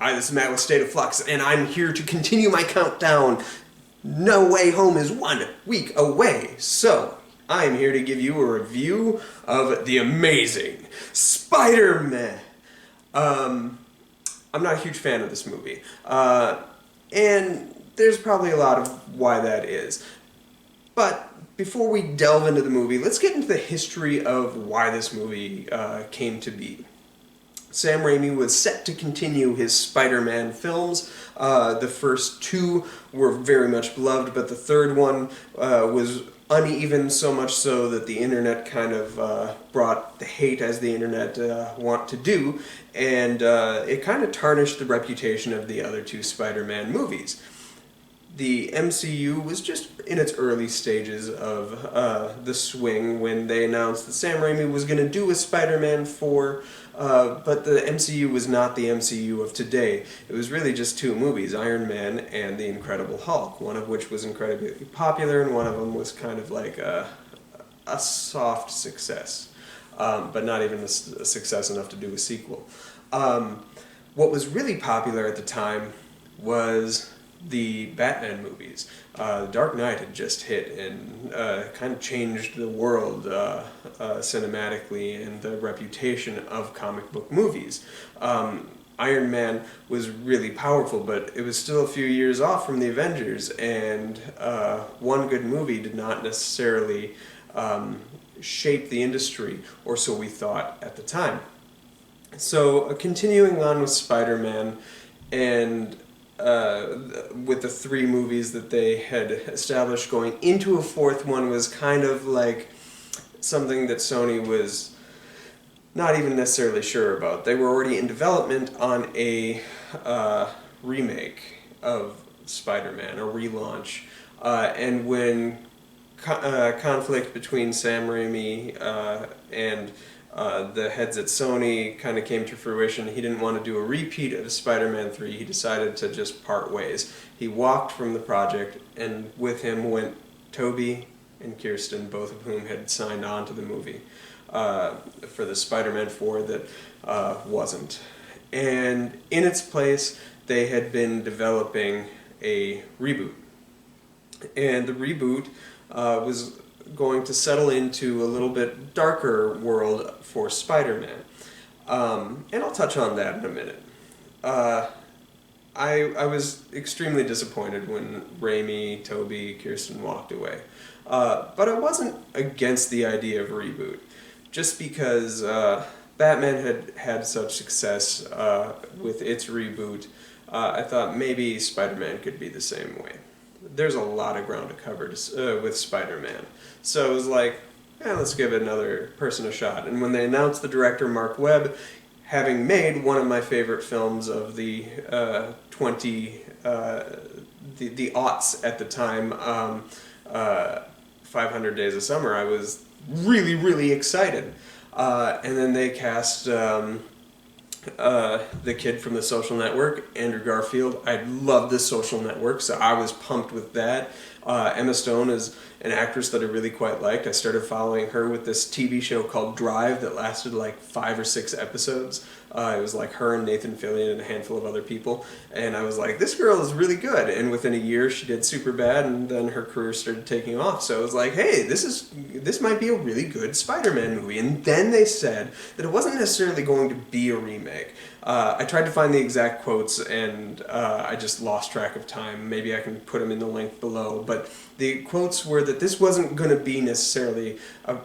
Hi, this is Matt with State of Flux, and I'm here to continue my countdown. No Way Home is 1 week away, so I am here to give you a review of the amazing Spider-Man. I'm not a huge fan of this movie, and there's probably a lot of why that is. But before we delve into the movie, let's get into the history of why this movie came to be. Sam Raimi was set to continue his Spider-Man films. The first two were very much beloved, but the third one was uneven, so much so that the internet kind of brought the hate, as the internet want to do, and it kind of tarnished the reputation of the other two Spider-Man movies. The MCU was just in its early stages of the swing when they announced that Sam Raimi was going to do a Spider-Man 4, but the MCU was not the MCU of today. It was really just two movies, Iron Man and The Incredible Hulk, one of which was incredibly popular and one of them was kind of like a soft success, but not even a success enough to do a sequel. What was really popular at the time was the Batman movies. Dark Knight had just hit and kind of changed the world cinematically and the reputation of comic book movies. Iron Man was really powerful, but it was still a few years off from the Avengers, and one good movie did not necessarily shape the industry, or so we thought at the time. So continuing on with Spider-Man, and with the three movies that they had established, going into a fourth one was kind of like something that Sony was not even necessarily sure about. They were already in development on a remake of Spider-Man, a relaunch, and when conflict between Sam Raimi and the heads at Sony kind of came to fruition, he didn't want to do a repeat of Spider-Man 3. He decided to just part ways. He walked from the project, and with him went Tobey and Kirsten, both of whom had signed on to the movie for the Spider-Man 4 that wasn't. And in its place, they had been developing a reboot. And the reboot was going to settle into a little bit darker world for Spider-Man. And I'll touch on that in a minute. I was extremely disappointed when Raimi, Tobey, Kirsten walked away. But I wasn't against the idea of a reboot, just because Batman had had such success with its reboot. I thought maybe Spider-Man could be the same way. There's a lot of ground to cover with Spider-Man. So it was like, let's give another person a shot. And when they announced the director, Mark Webb, having made one of my favorite films of the the aughts at the time, 500 Days of Summer, I was really, really excited. And then they cast the kid from The Social Network, Andrew Garfield. I love The Social Network, so I was pumped with that. Emma Stone is an actress that I really quite liked. I started following her with this TV show called Drive that lasted like 5 or 6 episodes. It was like her and Nathan Fillion and a handful of other people, and I was like, this girl is really good. And within a year, she did Superbad, and then her career started taking off. So I was like, hey, this might be a really good Spider-Man movie. And then they said that it wasn't necessarily going to be a remake. I tried to find the exact quotes, and I just lost track of time. Maybe I can put them in the link below. But the quotes were that this wasn't going to be necessarily a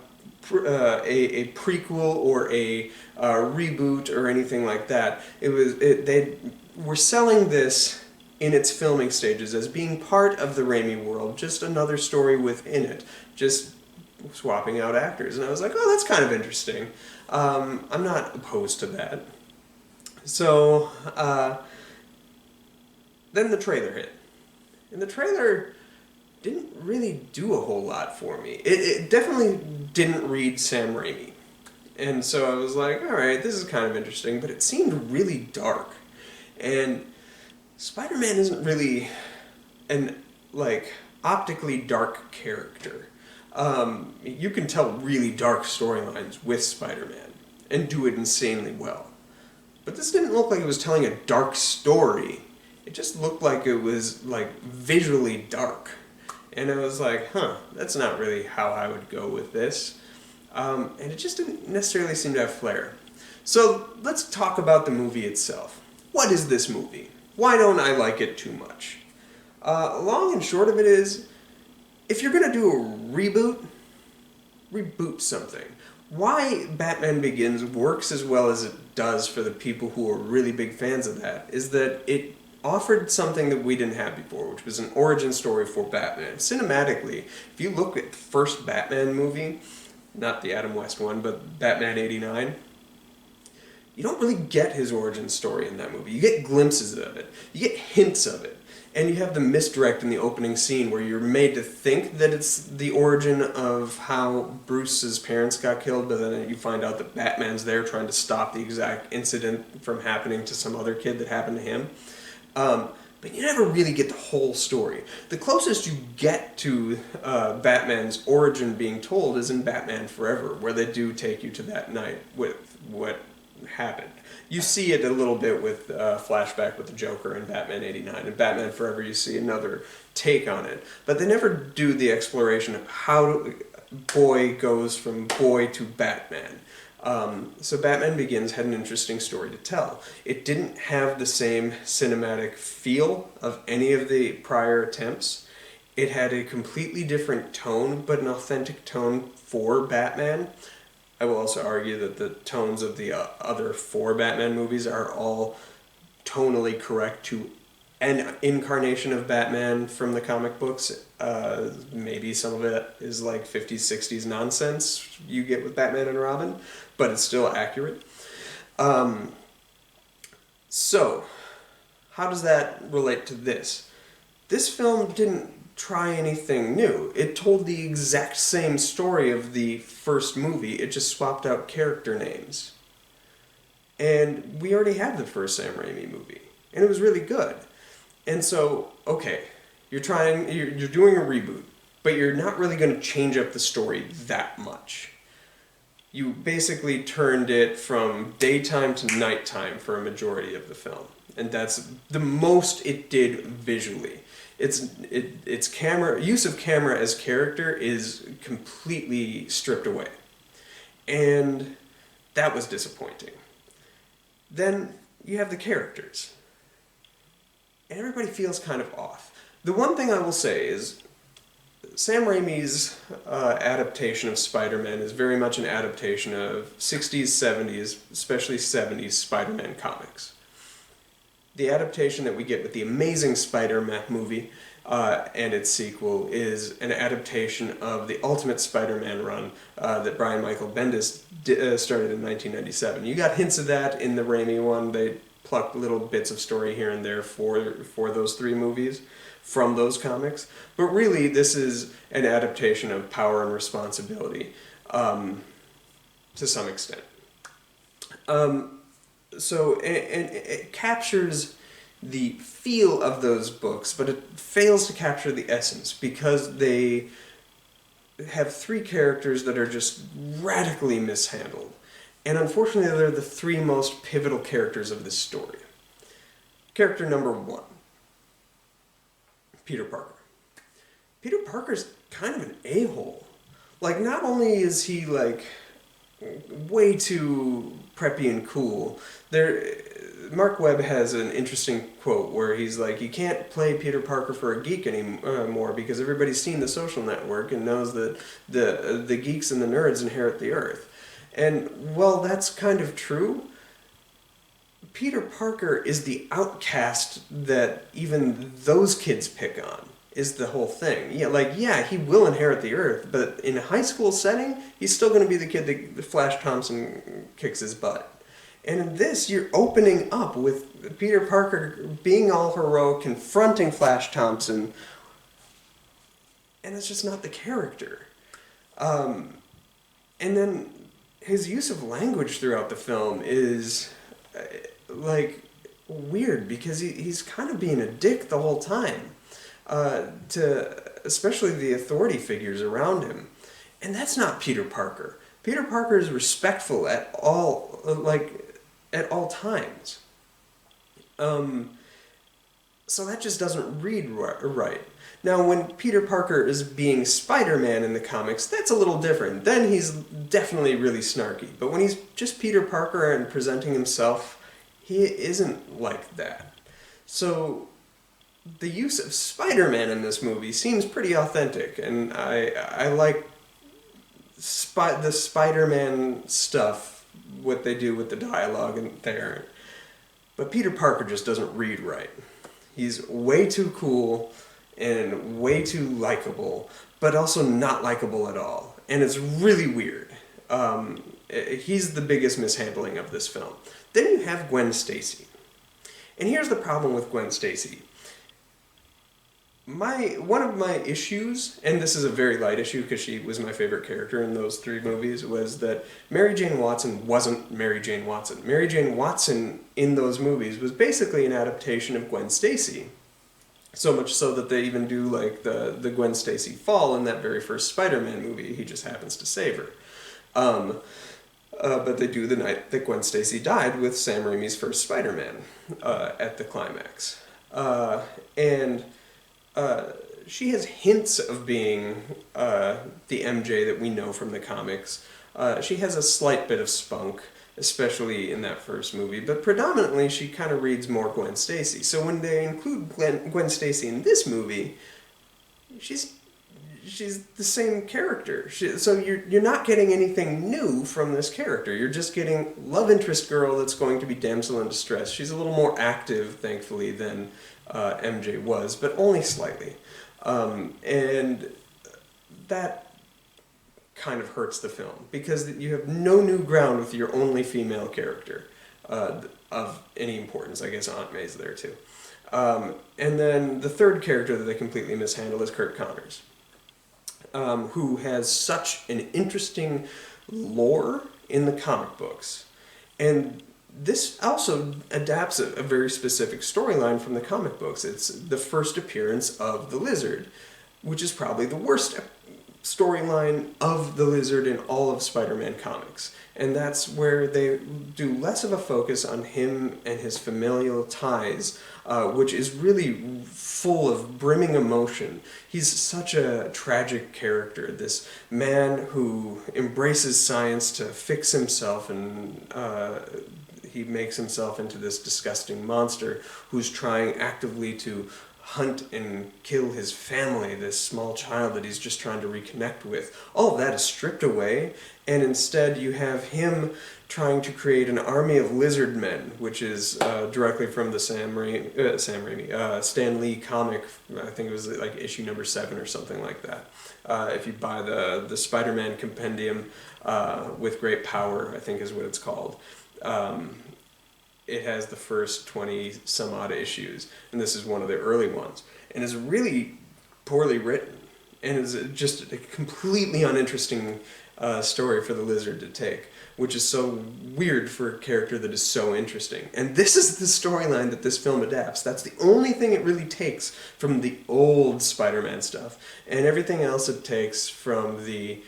prequel or a reboot or anything like that. They were selling this in its filming stages as being part of the Raimi world, just another story within it, just swapping out actors. And I was like, oh, that's kind of interesting. I'm not opposed to that. So then the trailer hit. And the trailer didn't really do a whole lot for me. It definitely didn't read Sam Raimi. And so I was like, alright, this is kind of interesting, but it seemed really dark. And Spider-Man isn't really an, optically dark character. You can tell really dark storylines with Spider-Man and do it insanely well. But this didn't look like it was telling a dark story. It just looked like it was like visually dark. And I was like, that's not really how I would go with this. And it just didn't necessarily seem to have flair. So let's talk about the movie itself. What is this movie? Why don't I like it too much? Long and short of it is, if you're going to do a reboot something. Why Batman Begins works as well as it does for the people who are really big fans of that is that it offered something that we didn't have before, which was an origin story for Batman. Cinematically, if you look at the first Batman movie, not the Adam West one, but Batman '89, you don't really get his origin story in that movie. You get glimpses of it. You get hints of it. And you have the misdirect in the opening scene where you're made to think that it's the origin of how Bruce's parents got killed, but then you find out that Batman's there trying to stop the exact incident from happening to some other kid that happened to him. But you never really get the whole story. The closest you get to Batman's origin being told is in Batman Forever, where they do take you to that night with what happened. You see it a little bit with flashback with the Joker in Batman '89. In Batman Forever, you see another take on it. But they never do the exploration of how boy goes from boy to Batman. So Batman Begins had an interesting story to tell. It didn't have the same cinematic feel of any of the prior attempts. It had a completely different tone, but an authentic tone for Batman. I will also argue that the tones of the other 4 Batman movies are all tonally correct to an incarnation of Batman from the comic books. Maybe some of it is like 50s, 60s nonsense you get with Batman and Robin, but it's still accurate. So, how does that relate to this? This film didn't try anything new. It told the exact same story of the first movie, it just swapped out character names. And we already had the first Sam Raimi movie, and it was really good. And so, okay, you're doing a reboot, but you're not really going to change up the story that much. You basically turned it from daytime to nighttime for a majority of the film, and that's the most it did visually. Its camera use of camera as character is completely stripped away, and that was disappointing. Then you have the characters, and everybody feels kind of off. The one thing I will say is Sam Raimi's adaptation of Spider-Man is very much an adaptation of 60s, 70s, especially 70s Spider-Man comics. The adaptation that we get with the Amazing Spider-Man movie and its sequel is an adaptation of the Ultimate Spider-Man run that Brian Michael Bendis started in 1997. You got hints of that in the Raimi one. They plucked little bits of story here and there for those 3 movies from those comics. But really, this is an adaptation of Power and Responsibility to some extent. So it captures the feel of those books, but it fails to capture the essence because they have 3 characters that are just radically mishandled. And unfortunately, they're the 3 most pivotal characters of this story. Character number 1, Peter Parker. Peter Parker's kind of an a-hole. Like, not only is he, like, way too preppy and cool, Mark Webb has an interesting quote where he's like, you can't play Peter Parker for a geek anymore because everybody's seen The Social Network and knows that the geeks and the nerds inherit the earth. And, well, that's kind of true. Peter Parker is the outcast that even those kids pick on, is the whole thing. Yeah, he will inherit the earth, but in a high school setting, he's still going to be the kid that Flash Thompson kicks his butt. And in this, you're opening up with Peter Parker being all heroic, confronting Flash Thompson, and it's just not the character. And then his use of language throughout the film is, like, weird, because he's kind of being a dick the whole time, to especially the authority figures around him. And that's not Peter Parker. Peter Parker is respectful at all, like, at all times. So that just doesn't read right. Now, when Peter Parker is being Spider-Man in the comics, that's a little different. Then he's definitely really snarky. But when he's just Peter Parker and presenting himself, he isn't like that. So the use of Spider-Man in this movie seems pretty authentic, and I like the Spider-Man stuff, what they do with the dialogue in there. But Peter Parker just doesn't read right. He's way too cool and way too likable, but also not likable at all. And it's really weird. He's the biggest mishandling of this film. Then you have Gwen Stacy. And here's the problem with Gwen Stacy. One of my issues, and this is a very light issue because she was my favorite character in those 3 movies, was that Mary Jane Watson wasn't Mary Jane Watson. Mary Jane Watson in those movies was basically an adaptation of Gwen Stacy. So much so that they even do like the Gwen Stacy fall in that very first Spider-Man movie. He just happens to save her. But they do the night that Gwen Stacy died with Sam Raimi's first Spider-Man at the climax. She has hints of being the MJ that we know from the comics. She has a slight bit of spunk, especially in that first movie, but predominantly she kind of reads more Gwen Stacy. So when they include Gwen Stacy in this movie, she's the same character. So you're not getting anything new from this character. You're just getting love interest girl that's going to be damsel in distress. She's a little more active, thankfully, than MJ was, but only slightly. And that kind of hurts the film, because you have no new ground with your only female character of any importance. I guess Aunt May's there too. And then the third character that they completely mishandle is Kurt Connors, who has such an interesting lore in the comic books. And this also adapts a very specific storyline from the comic books. It's the first appearance of the Lizard, which is probably the worst storyline of the Lizard in all of Spider-Man comics. And that's where they do less of a focus on him and his familial ties, which is really full of brimming emotion. He's such a tragic character, this man who embraces science to fix himself, and he makes himself into this disgusting monster who's trying actively to hunt and kill his family, this small child that he's just trying to reconnect with. All of that is stripped away, and instead you have him trying to create an army of lizard men, which is directly from the Stan Lee comic. I think it was like issue number 7 or something like that. If you buy the Spider-Man compendium with great power, I think is what it's called. It has the first 20 some odd issues, and this is one of the early ones, and is really poorly written, and is just a completely uninteresting story for the Lizard to take, which is so weird for a character that is so interesting. And this is the storyline that this film adapts. That's the only thing it really takes from the old Spider-Man stuff, and everything else it takes from the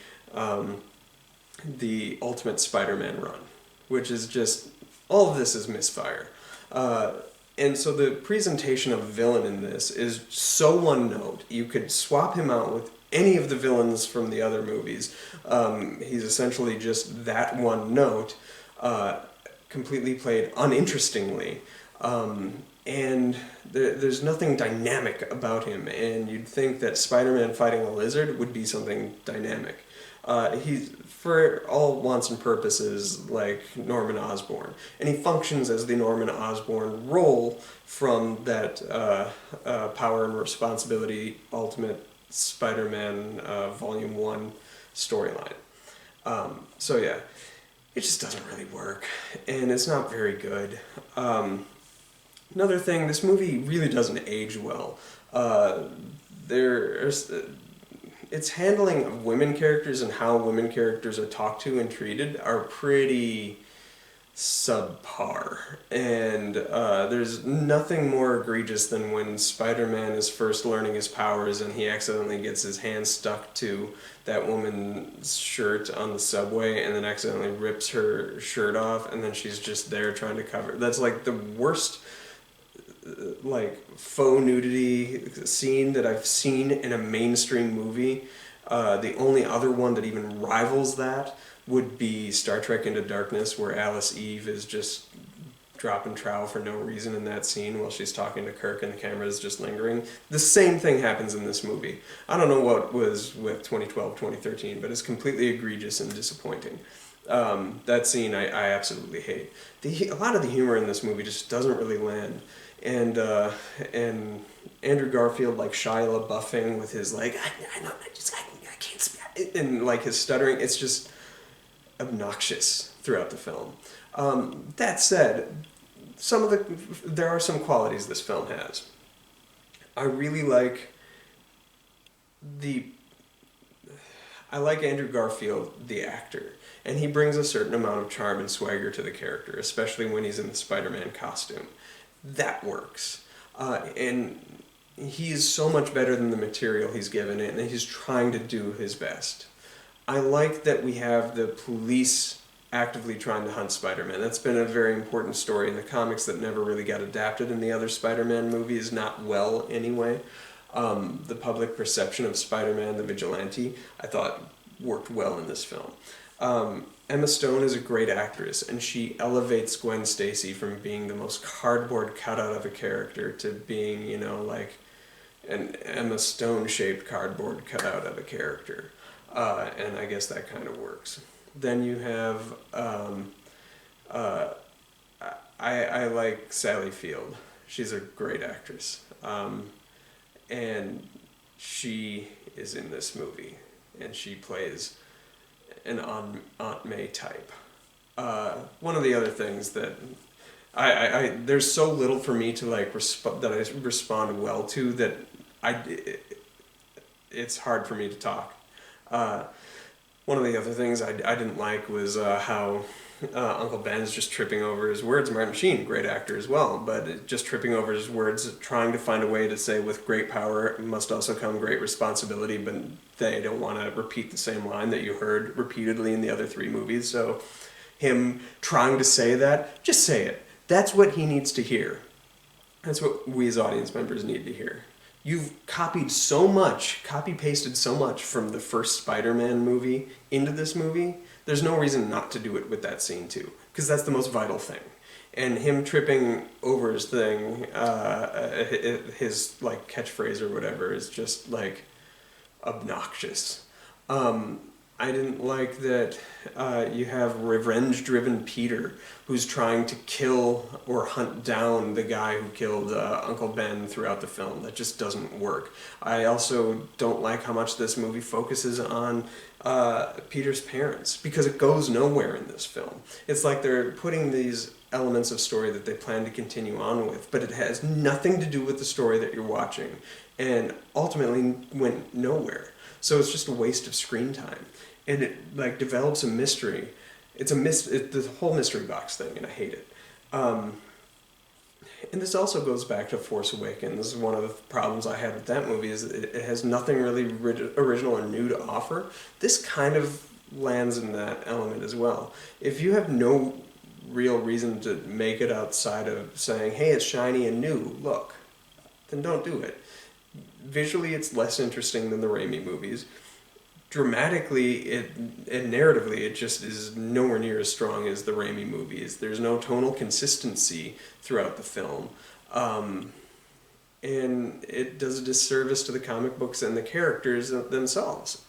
Ultimate Spider-Man run, which is just, all of this is misfire. And so the presentation of a villain in this is so one note. You could swap him out with any of the villains from the other movies. He's essentially just that one note, completely played uninterestingly. And there's nothing dynamic about him, and you'd think that Spider-Man fighting a lizard would be something dynamic. He's, for all wants and purposes, like Norman Osborn, and he functions as the Norman Osborn role from that Power and Responsibility Ultimate Spider-Man Volume 1 storyline. So yeah, it just doesn't really work, and it's not very good. Another thing, this movie really doesn't age well. Its handling of women characters and how women characters are talked to and treated are pretty subpar. And there's nothing more egregious than when Spider-Man is first learning his powers and he accidentally gets his hand stuck to that woman's shirt on the subway and then accidentally rips her shirt off, and then she's just there trying to cover. That's like the worst like faux nudity scene that I've seen in a mainstream movie. The only other one that even rivals that would be Star Trek Into Darkness, where Alice Eve is just dropping trowel for no reason in that scene while she's talking to Kirk and the camera is just lingering. The same thing happens in this movie. I don't know what was with 2012, 2013, but it's completely egregious and disappointing. That scene I absolutely hate. A lot of the humor in this movie just doesn't really land. And Andrew Garfield like Shia LaBeoufing with his like I can't speak, and like his stuttering, it's just obnoxious throughout the film. That said, there are some qualities this film has. I really like I like Andrew Garfield, the actor, and he brings a certain amount of charm and swagger to the character, especially when he's in the Spider-Man costume. That works. And he is so much better than the material he's given it, and he's trying to do his best. I like that we have the police actively trying to hunt Spider-Man. That's been a very important story in the comics that never really got adapted in the other Spider-Man movies, not well anyway. The public perception of Spider-Man the Vigilante, I thought, worked well in this film. Emma Stone is a great actress, and she elevates Gwen Stacy from being the most cardboard cutout of a character to being, you know, like an Emma Stone-shaped cardboard cutout of a character. And I guess that kind of works. Then you have, I like Sally Field. She's a great actress. And she is in this movie, and she plays an Aunt May type. One of the other things that there's so little for me to like that I respond well to that it's hard for me to talk. One of the other things I didn't like was how Uncle Ben's just tripping over his words. Martin Sheen, great actor as well, but just tripping over his words, trying to find a way to say with great power must also come great responsibility, but they don't want to repeat the same line that you heard repeatedly in the other three movies. So him trying to say that, just say it. That's what he needs to hear. That's what we as audience members need to hear. You've copied so much, copy-pasted so much from the first Spider-Man movie into this movie. There's no reason not to do it with that scene too, because that's the most vital thing. And him tripping over his thing, his like catchphrase or whatever, is just like obnoxious. I didn't like that you have revenge-driven Peter who's trying to kill or hunt down the guy who killed Uncle Ben throughout the film. That just doesn't work. I also don't like how much this movie focuses on Peter's parents, because it goes nowhere in this film. It's like they're putting these elements of story that they plan to continue on with, but it has nothing to do with the story that you're watching, and ultimately went nowhere. So it's just a waste of screen time. And it like develops a mystery. It's the whole mystery box thing, and I hate it. And this also goes back to Force Awakens. One of the problems I had with that movie is that it has nothing really original or new to offer. This kind of lands in that element as well. If you have no real reason to make it outside of saying, hey, it's shiny and new, look, then don't do it. Visually, it's less interesting than the Raimi movies. Dramatically, and narratively, it just is nowhere near as strong as the Raimi movies. There's no tonal consistency throughout the film. And it does a disservice to the comic books and the characters themselves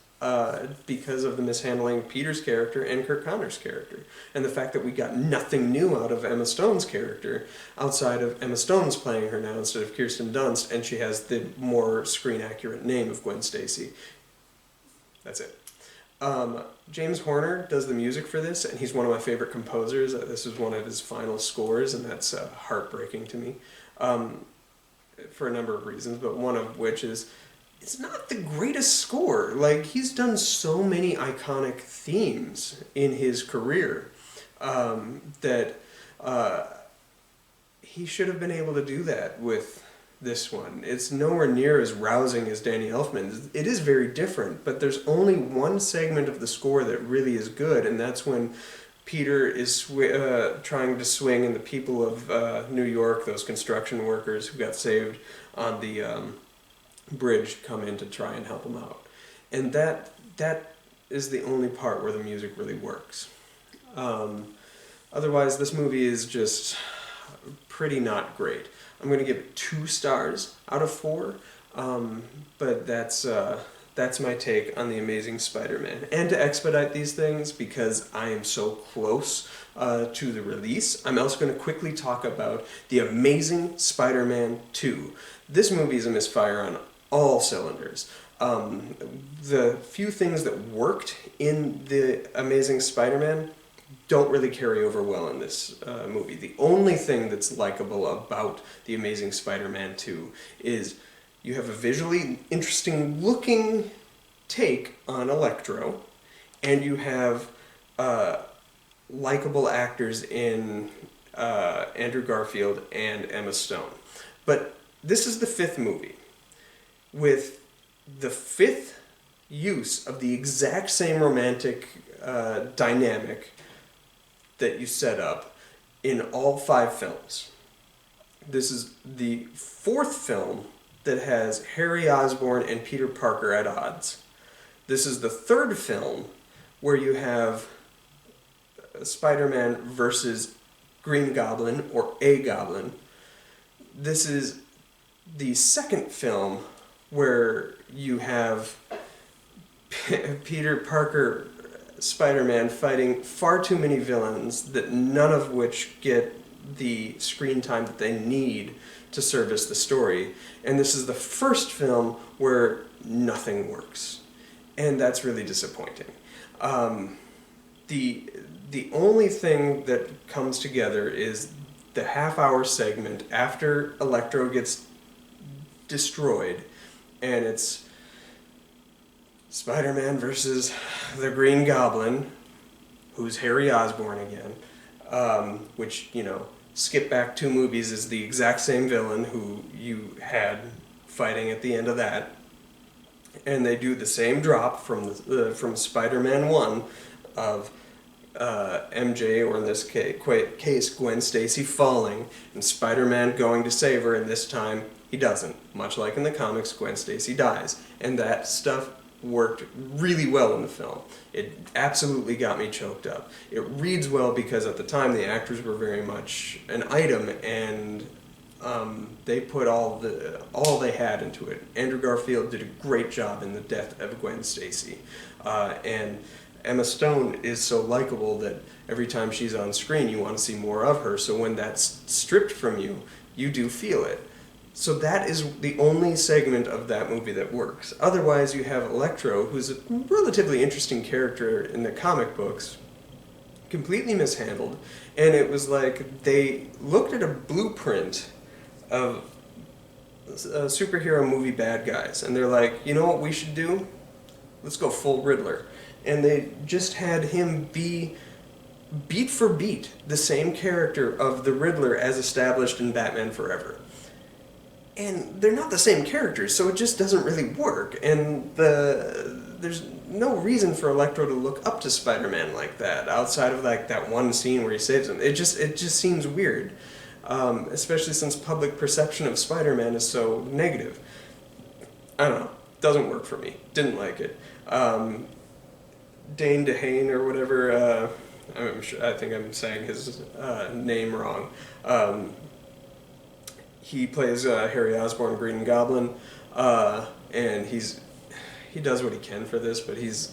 because of the mishandling of Peter's character and Kirk Connor's character. And the fact that we got nothing new out of Emma Stone's character outside of Emma Stone's playing her now instead of Kirsten Dunst, and she has the more screen-accurate name of Gwen Stacy. That's it. James Horner does the music for this, and he's one of my favorite composers. This is one of his final scores, and that's heartbreaking to me for a number of reasons, but one of which is it's not the greatest score. Like, he's done so many iconic themes in his career. that he should have been able to do that with this one. It's nowhere near as rousing as Danny Elfman's. It is very different, but there's only one segment of the score that really is good, and that's when Peter is trying to swing, and the people of New York, those construction workers who got saved on the bridge, come in to try and help him out. And that is the only part where the music really works. Otherwise, this movie is just pretty not great. I'm going to give it 2 stars out of 4, but that's my take on The Amazing Spider-Man. And to expedite these things, because I am so close to the release, I'm also going to quickly talk about The Amazing Spider-Man 2. This movie is a misfire on all cylinders. The few things that worked in The Amazing Spider-Man don't really carry over well in this movie. The only thing that's likable about The Amazing Spider-Man 2 is you have a visually interesting looking take on Electro, and you have likable actors in Andrew Garfield and Emma Stone. But this is the 5th movie with the 5th use of the exact same romantic dynamic that you set up in all 5 films. This is the 4th film that has Harry Osborn and Peter Parker at odds. This is the 3rd film where you have Spider-Man versus Green Goblin or a Goblin. This is the 2nd film where you have Peter Parker Spider-Man fighting far too many villains, that none of which get the screen time that they need to service the story. And this is the 1st film where nothing works. And that's really disappointing. The only thing that comes together is the half-hour segment after Electro gets destroyed, and it's Spider-Man versus the Green Goblin, who's Harry Osborn again, which, you know, skip back 2 movies, is the exact same villain who you had fighting at the end of that. And they do the same drop from Spider-Man 1 of MJ, or in this case Gwen Stacy, falling, and Spider-Man going to save her, and this time he doesn't. Much like in the comics, Gwen Stacy dies. And that stuff worked really well in the film. It absolutely got me choked up. It reads well because at the time the actors were very much an item, and they put all they had into it. Andrew Garfield did a great job in the death of Gwen Stacy, and Emma Stone is so likable that every time she's on screen you want to see more of her, so when that's stripped from you, you do feel it. So that is the only segment of that movie that works. Otherwise, you have Electro, who's a relatively interesting character in the comic books, completely mishandled, and it was like they looked at a blueprint of superhero movie bad guys, and they're like, you know what we should do? Let's go full Riddler. And they just had him be, beat for beat, the same character of the Riddler as established in Batman Forever. And they're not the same characters, so it just doesn't really work. And there's no reason for Electro to look up to Spider-Man like that, outside of like that one scene where he saves him. It just seems weird, especially since public perception of Spider-Man is so negative. I don't know. Doesn't work for me. Didn't like it. Dane DeHaan or whatever, I think I'm saying his name wrong. He plays Harry Osborn, Green Goblin, and he does what he can for this, but he's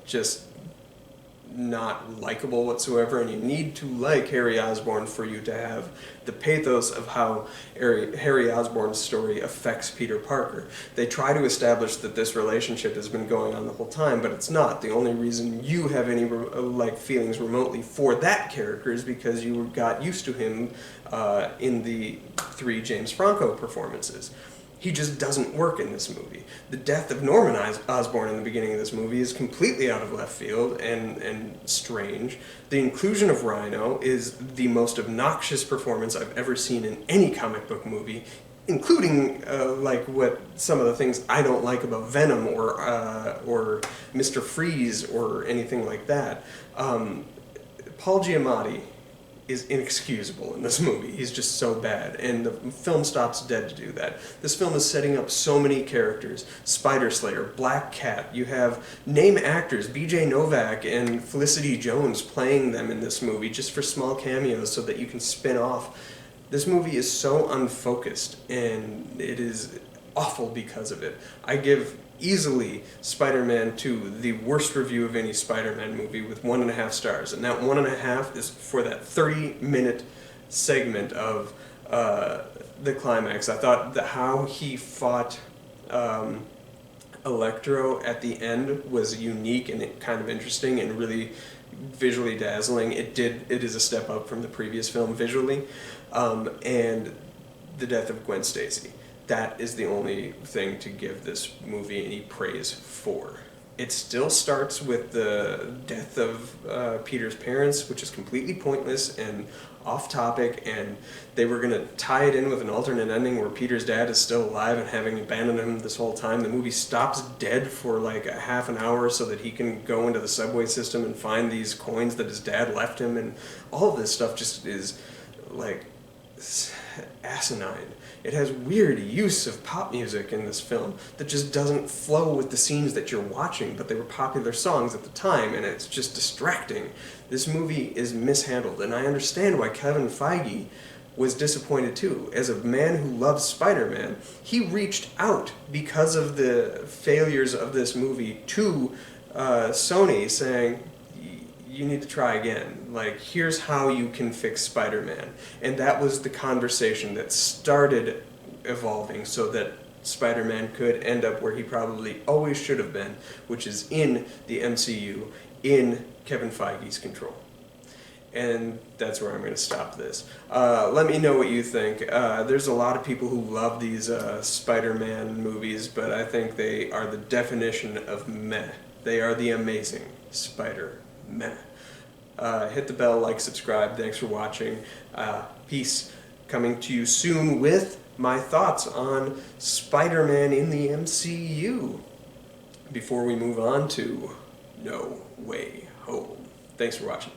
just not likable whatsoever, and you need to like Harry Osborn for you to have the pathos of how Harry Osborn's story affects Peter Parker. They try to establish that this relationship has been going on the whole time, but it's not. The only reason you have any feelings remotely for that character is because you got used to him in the 3 James Franco performances. He just doesn't work in this movie. The death of Norman Osborn in the beginning of this movie is completely out of left field and strange. The inclusion of Rhino is the most obnoxious performance I've ever seen in any comic book movie, including like what some of the things I don't like about Venom or Mr. Freeze or anything like that. Paul Giamatti is inexcusable in this movie. He's just so bad, and the film stops dead to do that. This film is setting up so many characters. Spider Slayer, Black Cat, you have name actors, B.J. Novak and Felicity Jones playing them in this movie just for small cameos so that you can spin off. This movie is so unfocused, and it is awful because of it. I give easily Spider-Man 2 the worst review of any Spider-Man movie with 1.5 stars, and that 1.5 is for that 30-minute segment of the climax. I thought that how he fought Electro at the end was unique and kind of interesting and really visually dazzling. It is a step up from the previous film visually, and the death of Gwen Stacy. That is the only thing to give this movie any praise for. It still starts with the death of Peter's parents, which is completely pointless and off topic, and they were going to tie it in with an alternate ending where Peter's dad is still alive and having abandoned him this whole time. The movie stops dead for like a half an hour so that he can go into the subway system and find these coins that his dad left him, and all of this stuff just is like asinine. It has weird use of pop music in this film that just doesn't flow with the scenes that you're watching, but they were popular songs at the time, and it's just distracting. This movie is mishandled, and I understand why Kevin Feige was disappointed too. As a man who loves Spider-Man, he reached out because of the failures of this movie to Sony saying, you need to try again. Like, here's how you can fix Spider-Man. And that was the conversation that started evolving so that Spider-Man could end up where he probably always should have been, which is in the MCU, in Kevin Feige's control. And that's where I'm going to stop this. Let me know what you think. There's a lot of people who love these Spider-Man movies, but I think they are the definition of meh. They are the amazing Spider-Man. Hit the bell, like, subscribe. Thanks for watching. Peace. Coming to you soon with my thoughts on Spider-Man in the MCU before we move on to No Way Home. Thanks for watching.